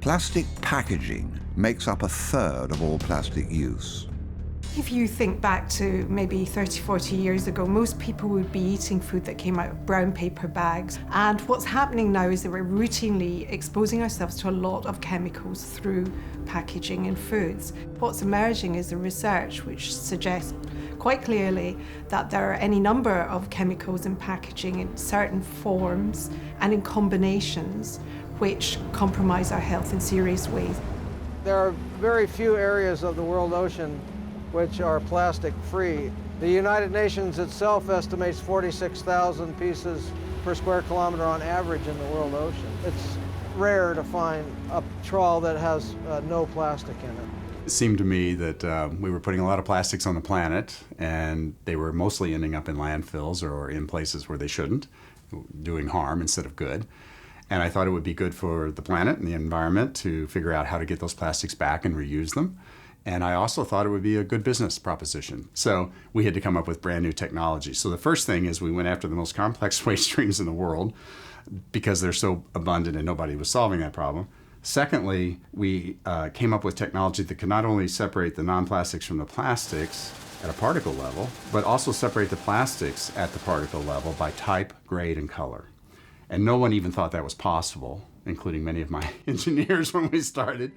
Plastic packaging makes up a third of all plastic use. If you think back to maybe 30, 40 years ago, most people would be eating food that came out of brown paper bags. And what's happening now is that we're routinely exposing ourselves to a lot of chemicals through packaging in foods. What's emerging is the research which suggests quite clearly that there are any number of chemicals in packaging in certain forms and in combinations which compromise our health in serious ways. There are very few areas of the world ocean which are plastic-free. The United Nations itself estimates 46,000 pieces per square kilometer on average in the world ocean. It's rare to find a trawl that has no plastic in it. It seemed to me that we were putting a lot of plastics on the planet, and they were mostly ending up in landfills or in places where they shouldn't, doing harm instead of good. And I thought it would be good for the planet and the environment to figure out how to get those plastics back and reuse them. And I also thought it would be a good business proposition. So we had to come up with brand new technology. So the first thing is we went after the most complex waste streams in the world because they're so abundant and nobody was solving that problem. Secondly, we came up with technology that could not only separate the non-plastics from the plastics at a particle level, but also separate the plastics at the particle level by type, grade, and color. And no one even thought that was possible, including many of my engineers when we started.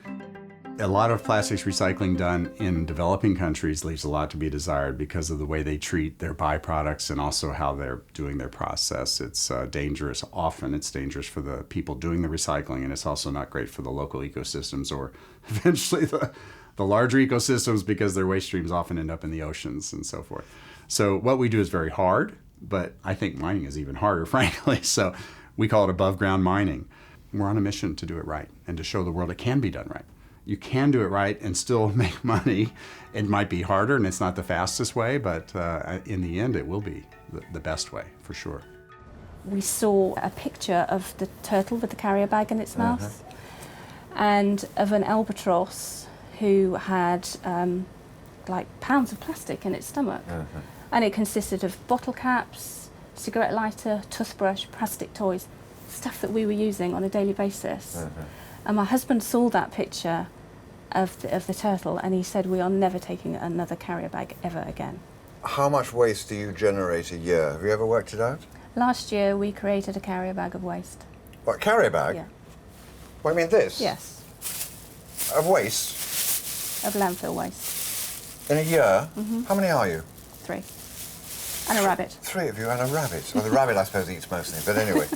A lot of plastics recycling done in developing countries leaves a lot to be desired because of the way they treat their byproducts and also how they're doing their process. It's dangerous. Often it's dangerous for the people doing the recycling, and it's also not great for the local ecosystems or eventually the larger ecosystems because their waste streams often end up in the oceans and so forth. So what we do is very hard, but I think mining is even harder, frankly. So we call it above ground mining. We're on a mission to do it right and to show the world it can be done right. You can do it right and still make money. It might be harder and it's not the fastest way, but in the end it will be the best way, for sure. We saw a picture of the turtle with the carrier bag in its mouth and of an albatross who had like pounds of plastic in its stomach. And it consisted of bottle caps, cigarette lighter, toothbrush, plastic toys, stuff that we were using on a daily basis. And my husband saw that picture of the turtle and he said, we are never taking another carrier bag ever again. How much waste do you generate a year? Have you ever worked it out? Last year we created a carrier bag of waste. What, carrier bag? Yeah. What, you mean this? Yes. Of waste? Of landfill waste. In a year? How many are you? 3. And a rabbit. 3 of you and a rabbit. Well, the rabbit, I suppose, eats mostly. But anyway,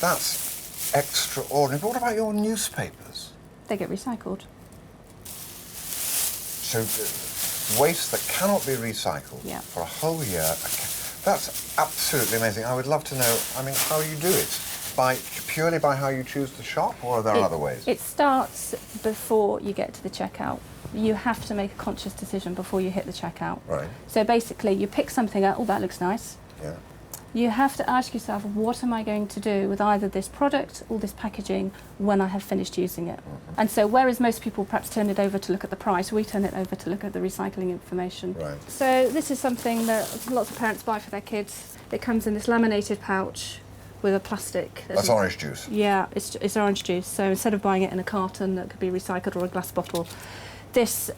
that's extraordinary. But what about your newspapers? They get recycled. So waste that cannot be recycled for a whole year. That's absolutely amazing. I would love to know, I mean, how you do it. Purely by how you choose the shop, or are there other ways? It starts before you get to the checkout. You have to make a conscious decision before you hit the checkout. Right. So basically, you pick something up, oh, that looks nice. Yeah. You have to ask yourself, what am I going to do with either this product or this packaging when I have finished using it? And so whereas most people perhaps turn it over to look at the price, we turn it over to look at the recycling information. Right. So this is something that lots of parents buy for their kids. It comes in this laminated pouch with a plastic. That's orange juice? Yeah, it's orange juice. So instead of buying it in a carton that could be recycled or a glass bottle, this,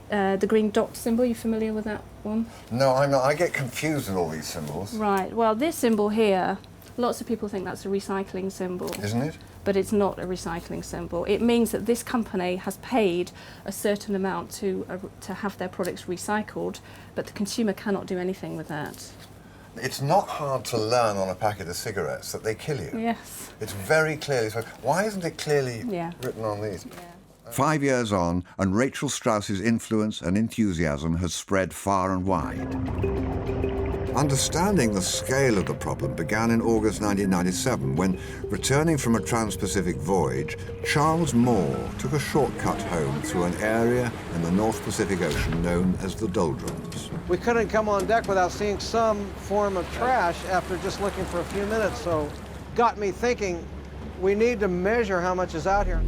the green dot symbol, you familiar with that one? No, I'm not. I get confused with all these symbols. Right, well this symbol here, lots of people think that's a recycling symbol. Isn't it? But it's not a recycling symbol. It means that this company has paid a certain amount to have their products recycled, but the consumer cannot do anything with that. It's not hard to learn on a packet of cigarettes that they kill you. Yes. It's very clearly. So why isn't it clearly written on these? Yeah. 5 years on, and Rachel Strauss's influence and enthusiasm has spread far and wide. Understanding the scale of the problem began in August 1997 when, returning from a trans-Pacific voyage, Charles Moore took a shortcut home through an area in the North Pacific Ocean known as the Doldrums. We couldn't come on deck without seeing some form of trash after just looking for a few minutes, so got me thinking we need to measure how much is out here.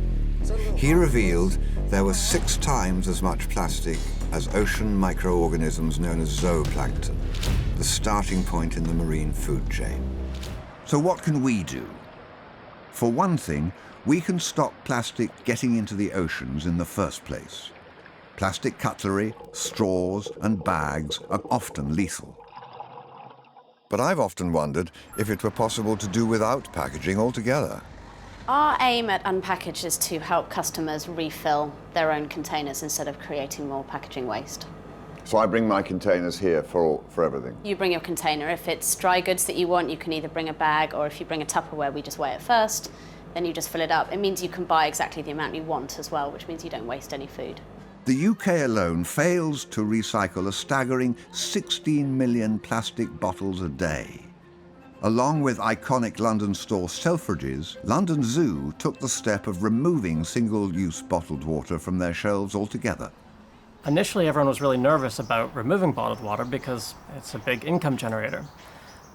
He revealed there was 6 times as much plastic as ocean microorganisms known as zooplankton, the starting point in the marine food chain. So what can we do? For one thing, we can stop plastic getting into the oceans in the first place. Plastic cutlery, straws and bags are often lethal. But I've often wondered if it were possible to do without packaging altogether. Our aim at Unpackage is to help customers refill their own containers instead of creating more packaging waste. So I bring my containers here for everything. You bring your container. If it's dry goods that you want, you can either bring a bag, or if you bring a Tupperware, we just weigh it first, then you just fill it up. It means you can buy exactly the amount you want as well, which means you don't waste any food. The UK alone fails to recycle a staggering 16 million plastic bottles a day. Along with iconic London store Selfridges, London Zoo took the step of removing single-use bottled water from their shelves altogether. Initially, everyone was really nervous about removing bottled water because it's a big income generator.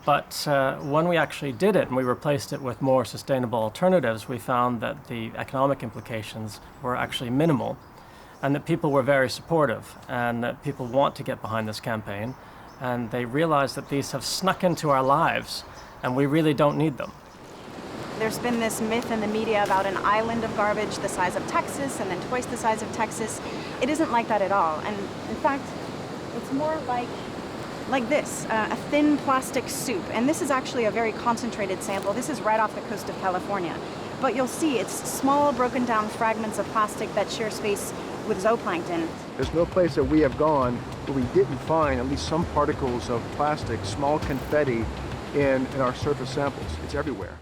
But when we actually did it and we replaced it with more sustainable alternatives, we found that the economic implications were actually minimal, and that people were very supportive, and that people want to get behind this campaign, and they realize that these have snuck into our lives, and we really don't need them. There's been this myth in the media about an island of garbage the size of Texas and then twice the size of Texas. It isn't like that at all. And in fact, it's more like this, a thin plastic soup. And this is actually a very concentrated sample. This is right off the coast of California. But you'll see it's small, broken down fragments of plastic that share space with zooplankton. There's no place that we have gone where we didn't find at least some particles of plastic, small confetti, in our surface samples. It's everywhere.